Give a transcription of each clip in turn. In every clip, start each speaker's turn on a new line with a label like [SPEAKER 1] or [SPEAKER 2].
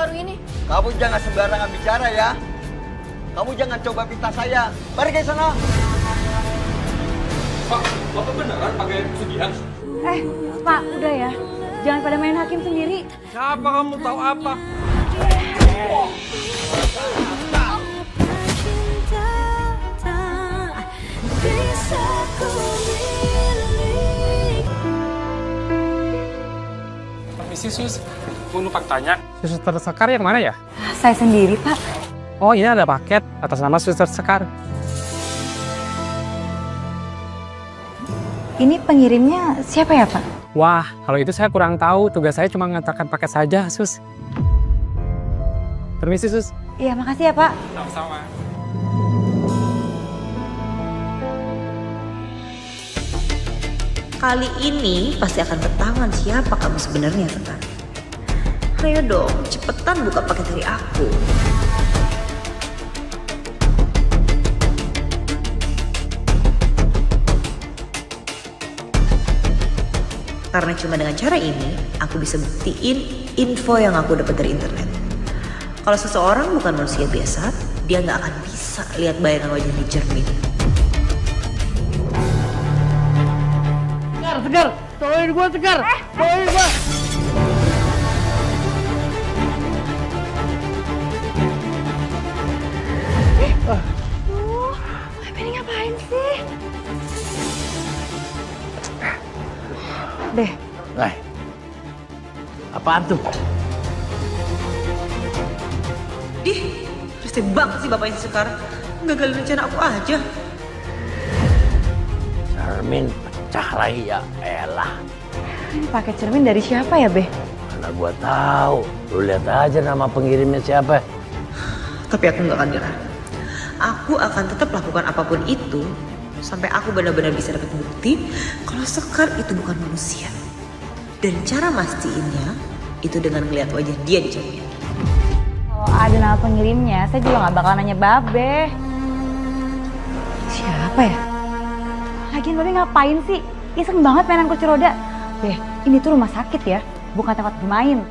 [SPEAKER 1] baru ini?
[SPEAKER 2] Kamu jangan sembarangan bicara ya. Kamu jangan coba pinta saya. Pergi sana.
[SPEAKER 3] Pak, Bapak beneran pakai pesugihan?
[SPEAKER 4] Pak, udah ya. Jangan pada main hakim sendiri.
[SPEAKER 3] Siapa kamu tahu apa?
[SPEAKER 5] Permisi Sus, mau numpang tanya, Suster Sekar yang mana ya?
[SPEAKER 4] Saya sendiri, Pak.
[SPEAKER 5] Oh ini ada paket atas nama Suster Sekar.
[SPEAKER 4] Ini pengirimnya siapa ya, Pak?
[SPEAKER 5] Wah, kalau itu saya kurang tahu. Tugas saya cuma mengantarkan paket saja, Sus. Permisi, Sus.
[SPEAKER 4] Iya, makasih ya, Pak.
[SPEAKER 5] Sama-sama.
[SPEAKER 6] Kali ini pasti akan ketahuan siapa kamu sebenarnya, Sekar. Ayo dong, cepetan buka paket dari aku. Karena cuma dengan cara ini, aku bisa buktiin info yang aku dapat dari internet. Kalau seseorang bukan manusia biasa, dia nggak akan bisa lihat bayangan wajah di cermin.
[SPEAKER 2] Tegar, tolongin gua Tegar. Tolongin gua.
[SPEAKER 4] Ini ngapain sih? Deh,
[SPEAKER 2] Apaan tuh?
[SPEAKER 6] Ih, rese banget sih bapaknya si Sekar. Gagalin rencana aku aja.
[SPEAKER 2] Cermin pecah lagi ya. Elah.
[SPEAKER 4] ini pakai cermin dari siapa ya, Beh?
[SPEAKER 2] Mana gua tahu. Lu lihat aja nama pengirimnya siapa.
[SPEAKER 6] Tapi aku nggak akan nyerah. Aku akan tetap lakukan apapun itu sampai aku benar-benar bisa dapat bukti kalau Sekar itu bukan manusia. Dan cara mastiinnya itu dengan melihat wajah dia di cermin.
[SPEAKER 4] Kalau ada nama pengirimnya, saya juga nggak bakal nanya Babe. Siapa ya? Lagian Babe ngapain sih? Iseng banget mainan kursi roda. Beh, ini tuh rumah sakit ya, bukan tempat bermain.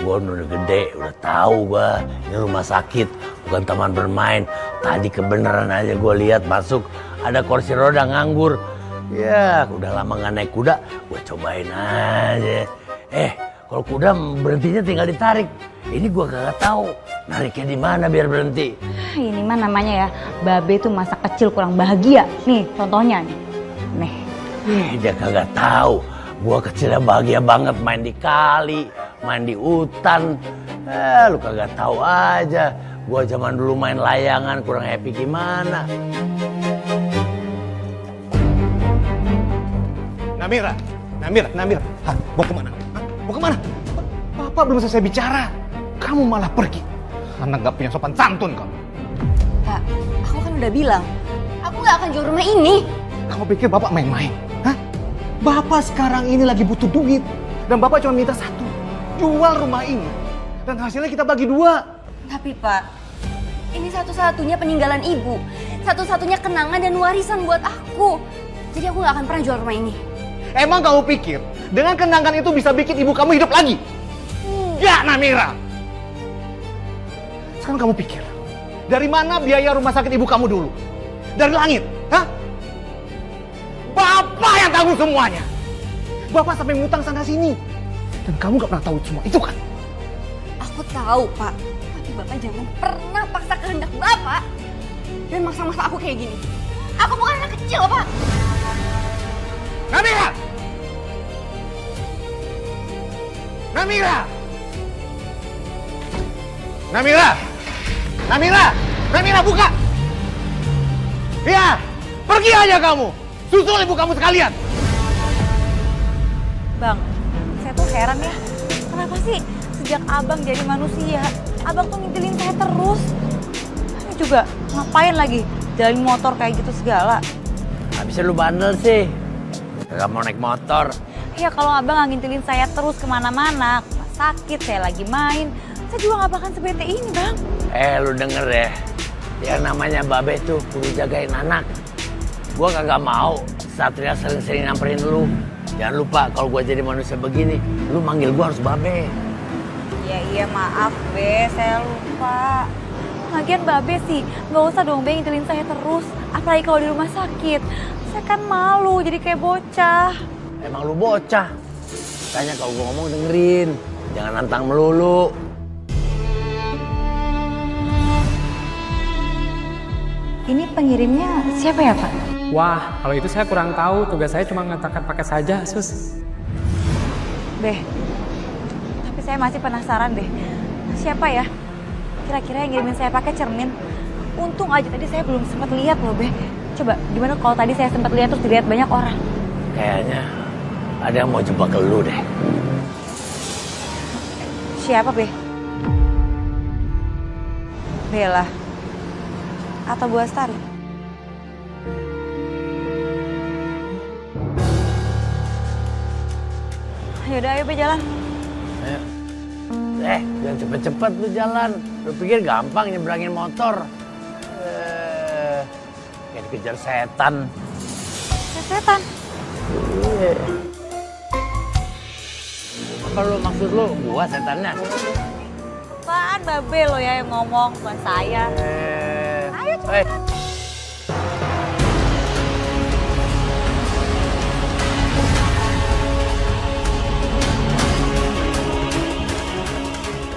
[SPEAKER 2] Gua udah gede, udah tahu gua ini rumah sakit, bukan taman bermain. Tadi kebenaran aja gua lihat masuk ada kursi roda nganggur. Ya, udah lama nggak naik kuda, gua cobain aja. Kalau kuda berhentinya tinggal ditarik. Ini gua kagak tahu nariknya di mana biar berhenti.
[SPEAKER 4] Ini mah namanya ya, Babe tuh masa kecil kurang bahagia. Nih, contohnya nih. Nih.
[SPEAKER 2] Dia kagak tahu. Gua kecilnya bahagia banget main di kali, main di hutan. Lu kagak tahu aja. Gua zaman dulu main layangan kurang happy gimana.
[SPEAKER 7] Namira. Hah, mau kemana? Mau kemana? Bapak belum selesai bicara. Kamu malah pergi. Anak gak punya sopan santun kamu.
[SPEAKER 1] Pak, aku kan udah bilang, aku nggak akan jual rumah ini.
[SPEAKER 7] Kamu pikir Bapak main-main? Hah? Bapak sekarang ini lagi butuh duit. Dan Bapak cuma minta satu. Jual rumah ini. Dan hasilnya kita bagi dua.
[SPEAKER 1] Tapi Pak, ini satu-satunya peninggalan ibu. Satu-satunya kenangan dan warisan buat aku. Jadi aku nggak akan pernah jual rumah ini.
[SPEAKER 7] Emang kamu pikir dengan kenangan itu bisa bikin ibu kamu hidup lagi? Enggak, Namira. Sekarang kamu pikir, dari mana biaya rumah sakit ibu kamu dulu? Dari langit, hah? Bapak yang tanggung semuanya. Bapak sampai ngutang sana sini. Dan kamu gak pernah tahu semua itu kan?
[SPEAKER 1] Aku tahu Pak, tapi Bapak jangan pernah paksa kehendak Bapak dan maksa-maksa aku kayak gini. Aku bukan anak kecil Pak.
[SPEAKER 7] Namira! Namira! Namira! Namira! Namira, buka! Ya, pergi aja kamu! Susul ibu kamu sekalian!
[SPEAKER 4] Bang, saya tuh heran ya. Kenapa sih sejak Abang jadi manusia, Abang tuh ngintilin saya terus? Ini juga ngapain lagi jalan motor kayak gitu segala?
[SPEAKER 2] Habisnya lu bandel sih. Gak mau naik motor.
[SPEAKER 4] Ya kalau Abang nggak ngintilin saya terus kemana-mana, ke rumah sakit, saya lagi main, saya juga nggak bakal sebete ini, Bang.
[SPEAKER 2] Lu denger ya. Yang namanya Babe tuh kudu jagain anak. Gua kagak mau Satria sering-sering nyamperin lu. Jangan lupa kalau gua jadi manusia begini, lu manggil gua harus Babe.
[SPEAKER 4] Iya maaf Be, saya lupa. Lagian Mbak Be sih, nggak usah dong Be ngintilin saya terus. Apalagi kalau di rumah sakit. Saya kan malu jadi kayak bocah.
[SPEAKER 2] Emang lu bocah. Tanya kalau gua ngomong dengerin. Jangan nantang melulu.
[SPEAKER 4] Ini pengirimnya siapa ya Pak?
[SPEAKER 5] Wah, kalau itu saya kurang tahu. Tugas saya cuma mengatakan pakai saja, Sus.
[SPEAKER 4] Be, tapi saya masih penasaran deh. Siapa ya? Kira-kira yang ngirimin saya pakai cermin? Untung aja tadi saya belum sempat lihat loh Be. Coba gimana kalau tadi saya sempat lihat terus dilihat banyak orang?
[SPEAKER 2] Kayaknya ada yang mau jebak ke lu deh.
[SPEAKER 4] Siapa Be? Bella atau Bu Astari? Yaudah ayo Be jalan.
[SPEAKER 2] Ayo. Jangan cepet-cepet lu jalan. Lu pikir gampang nyebrangin motor? Kayak dikejar setan.
[SPEAKER 4] Setan?
[SPEAKER 2] Iya. Apa lu maksud lu gua setannya?
[SPEAKER 4] Apaan Mbak Be lo ya yang ngomong, bukan saya. Ayo cepetan.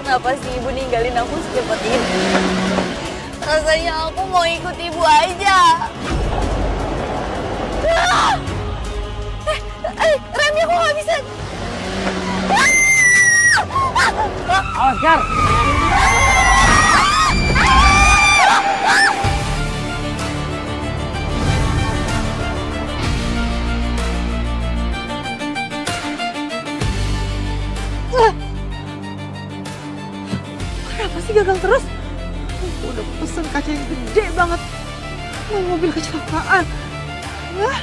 [SPEAKER 1] Kenapa sih ibu ninggalin aku secepat ini? Rasanya aku mau ikut ibu aja. Remnya kok nggak bisa?
[SPEAKER 2] Awas, Kar!
[SPEAKER 6] Kenapa sih gagal terus? Aku udah pesen kaca yang gede banget. Mau mobil kecelakaan. Wah,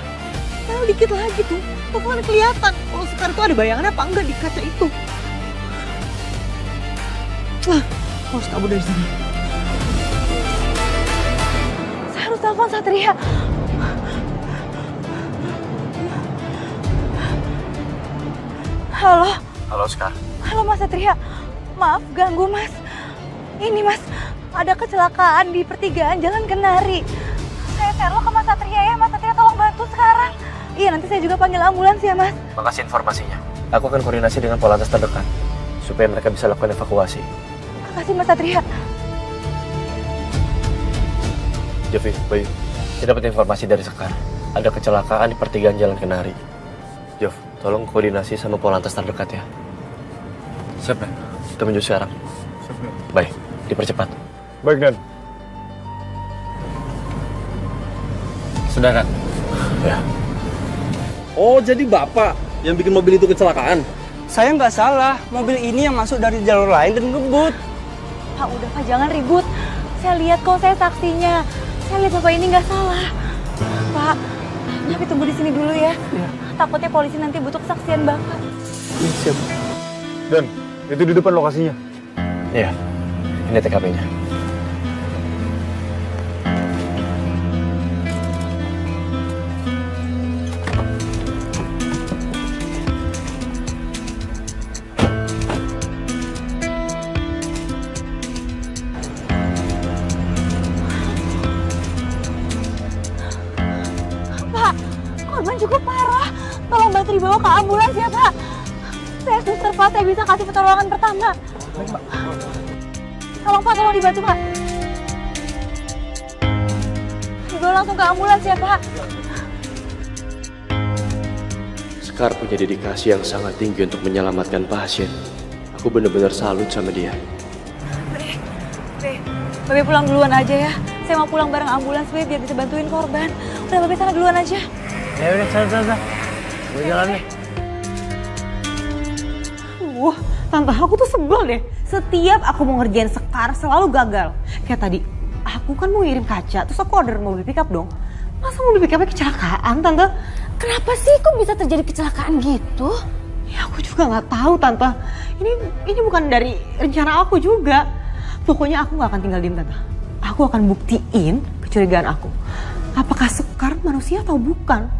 [SPEAKER 6] tahu dikit lagi tuh. Bakalan kelihatan kalau sekarang tuh ada bayangan apa enggak di kaca itu. Wah, aku harus kabur dari sini.
[SPEAKER 4] Saya harus telepon Satria. Halo.
[SPEAKER 3] Halo, Skar.
[SPEAKER 4] Halo Mas Satria. Maaf ganggu Mas. Ini Mas, ada kecelakaan di pertigaan Jalan Kenari. Saya share lo ke Mas Satria ya. Mas Satria tolong bantu sekarang. Iya, nanti saya juga panggil ambulans ya Mas.
[SPEAKER 8] Makasih informasinya. Aku akan koordinasi dengan Polantas terdekat supaya mereka bisa lakukan evakuasi.
[SPEAKER 4] Makasih Mas Satria.
[SPEAKER 8] Jovi, Bayu, saya dapat informasi dari Sekar. Ada kecelakaan di pertigaan Jalan Kenari. Jov, tolong koordinasi sama Polantas terdekat ya.
[SPEAKER 3] Siap, Dan.
[SPEAKER 8] Kita menuju sekarang. Baik, dipercepat.
[SPEAKER 3] Baik, Dan. Sudah, kan?
[SPEAKER 8] Ya.
[SPEAKER 9] Oh, jadi Bapak yang bikin mobil itu kecelakaan? Saya nggak salah. Mobil ini yang masuk dari jalur lain dan ngebut.
[SPEAKER 4] Pak, udah Pak, jangan ribut. Saya lihat kok, saya saksinya. Saya lihat Bapak ini nggak salah. Pak, tapi tunggu di sini dulu ya. Takutnya polisi nanti butuh kesaksian Bapak.
[SPEAKER 3] Siap. Dan, itu di depan lokasinya.
[SPEAKER 8] Iya, ini TKP-nya.
[SPEAKER 4] Pak, korban cukup parah. Tolong bantu dibawa ke ambulans ya Pak. Saya suster Pak, saya bisa kasih pertolongan pertama. Tolong Pak, tolong dibantu Pak. Dibawa langsung ke ambulans ya Pak.
[SPEAKER 8] Sekar punya dedikasi yang sangat tinggi untuk menyelamatkan pasien. Aku benar-benar salut sama dia.
[SPEAKER 4] Babe pulang duluan aja ya. Saya mau pulang bareng ambulans Babe biar bisa bantuin korban. Udah Babe sana duluan aja.
[SPEAKER 2] Ya udah, sana. Gue jalan nih.
[SPEAKER 6] Wah, tante aku tuh sebel deh. Setiap aku mau ngerjain Sekar selalu gagal. Kayak tadi, aku kan mau ngirim kaca, terus aku order mobil pickup dong. Masa mobil pickupnya kecelakaan, tante?
[SPEAKER 1] Kenapa sih kok bisa terjadi kecelakaan gitu?
[SPEAKER 6] Ya aku juga nggak tahu, tante. Ini bukan dari rencana aku juga. Pokoknya aku nggak akan tinggal diem, tante. Aku akan buktiin kecurigaan aku. Apakah Sekar manusia atau bukan?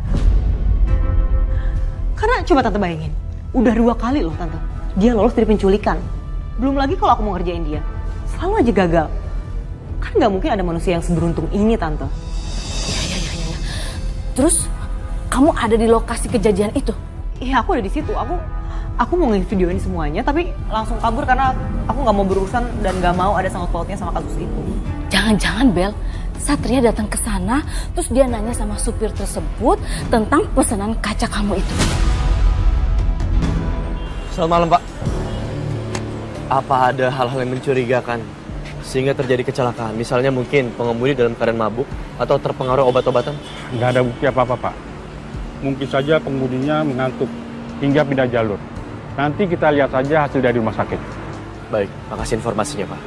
[SPEAKER 6] Karena coba tante bayangin, udah 2 kali loh tante, dia lolos dari penculikan. Belum lagi kalau aku mau ngerjain dia, selalu aja gagal. Kan nggak mungkin ada manusia yang seberuntung ini, Tante.
[SPEAKER 4] Ya. Terus kamu ada di lokasi kejadian itu?
[SPEAKER 6] Iya, aku ada di situ. Aku mau nge-videoin semuanya, tapi langsung kabur karena aku nggak mau berurusan dan nggak mau ada sangkut pautnya sama kasus itu.
[SPEAKER 4] Jangan-jangan Bel, Satria datang ke sana, terus dia nanya sama supir tersebut tentang pesanan kaca kamu itu.
[SPEAKER 8] Selamat malam, Pak. Apa ada hal-hal yang mencurigakan sehingga terjadi kecelakaan? Misalnya mungkin pengemudi dalam keadaan mabuk atau terpengaruh obat-obatan?
[SPEAKER 5] Nggak ada bukti apa-apa, Pak. Mungkin saja pengemudinya mengantuk hingga pindah jalur. Nanti kita lihat saja hasil dari rumah sakit.
[SPEAKER 8] Baik, makasih informasinya, Pak.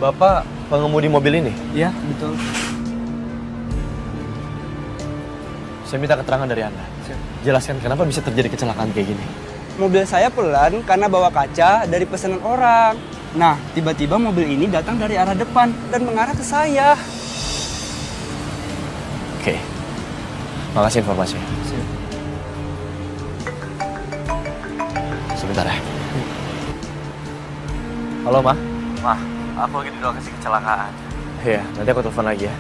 [SPEAKER 8] Bapak pengemudi mobil ini?
[SPEAKER 9] Ya, betul.
[SPEAKER 8] Saya minta keterangan dari Anda. Jelaskan kenapa bisa terjadi kecelakaan kayak gini.
[SPEAKER 9] Mobil saya pelan karena bawa kaca dari pesanan orang. Nah, tiba-tiba mobil ini datang dari arah depan dan mengarah ke saya.
[SPEAKER 8] Oke. Makasih informasinya. Sebentar ya. Halo, Ma. Ma, aku lagi di lokasi kecelakaan. Iya, nanti aku telepon lagi ya.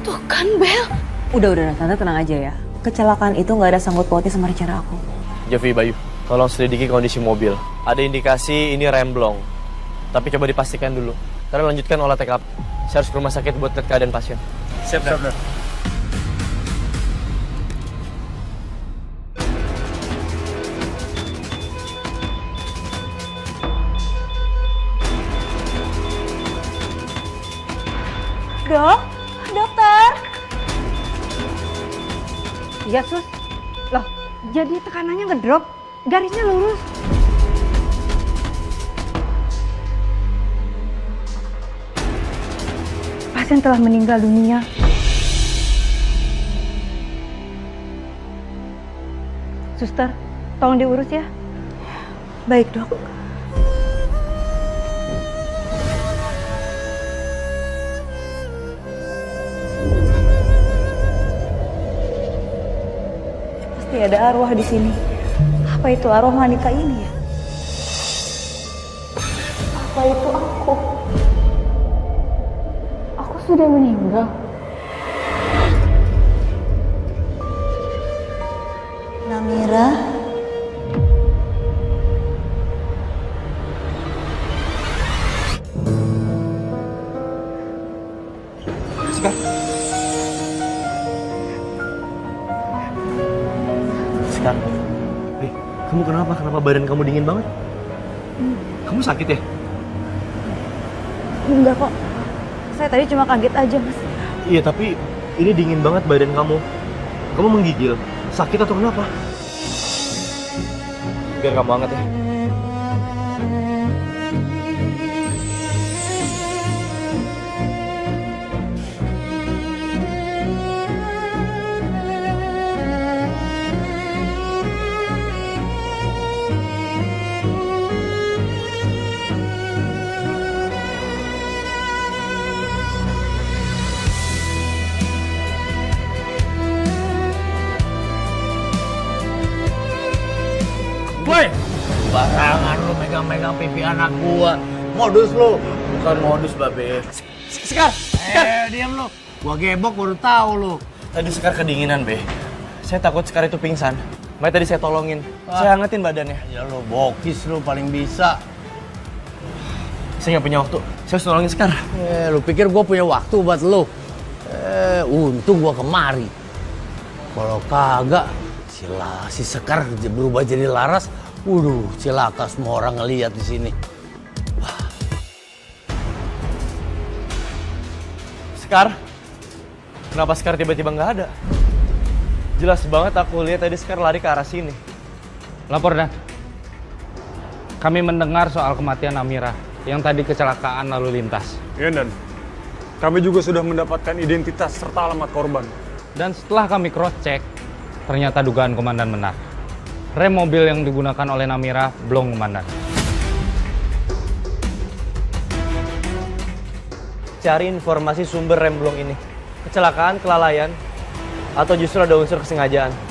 [SPEAKER 4] Tuh kan Bel.
[SPEAKER 6] Udah, Tante tenang aja ya. Kecelakaan itu nggak ada sangkut pautnya sama rencana aku.
[SPEAKER 8] Jovi, Bayu, tolong selidiki kondisi mobil. Ada indikasi ini remblong. Tapi coba dipastikan dulu. Karena lanjutkan olah TKP. Saya harus ke rumah sakit buat lihat keadaan pasien. Siap, Dan.
[SPEAKER 4] Dokter.
[SPEAKER 1] Iya, Sus. Loh, jadi tekanannya ngedrop, garisnya lurus. Pasien telah meninggal dunia. Suster, tolong diurus ya.
[SPEAKER 6] Baik, Dok. Pasti ada arwah di sini. Apa itu arwah wanita ini ya? Apa itu aku? Aku sudah meninggal. Namira.
[SPEAKER 8] Sekar. Kamu kenapa? Kenapa badan kamu dingin banget? Kamu sakit ya?
[SPEAKER 4] Enggak kok. Saya tadi cuma kaget aja, Mas.
[SPEAKER 8] Iya, tapi ini dingin banget badan kamu. Kamu menggigil. Sakit atau kenapa? Biar kamu hangat ya.
[SPEAKER 2] Woi, barangan lu megang-megang pipi anak gua. Modus lu. Bukan modus, Babe.
[SPEAKER 8] Sekar!
[SPEAKER 2] Diam lu. Gua gebok baru tahu lu.
[SPEAKER 8] Tadi Sekar kedinginan, Be. Saya takut Sekar itu pingsan. Makanya tadi saya tolongin. Saya hangatin badannya.
[SPEAKER 2] Ya lu bokis lu paling bisa.
[SPEAKER 8] Saya nggak punya waktu. Saya harus nolongin Sekar.
[SPEAKER 2] Lu pikir gua punya waktu buat lu? Untung gua kemari. Kalau kagak, si Sekar berubah jadi Laras. Waduh, cilaka semua orang ngeliat di sini.
[SPEAKER 8] Sekar? Kenapa Sekar tiba-tiba nggak ada? Jelas banget aku lihat tadi Sekar lari ke arah sini.
[SPEAKER 5] Lapor, Dan. Kami mendengar soal kematian Amira yang tadi kecelakaan lalu lintas.
[SPEAKER 3] Iya, Dan. Kami juga sudah mendapatkan identitas serta alamat korban.
[SPEAKER 5] Dan setelah kami cross-check, ternyata dugaan komandan benar. Rem mobil yang digunakan oleh Namira blong, komandan.
[SPEAKER 8] Cari informasi sumber rem blong ini. kecelakaan, kelalaian, atau justru ada unsur kesengajaan?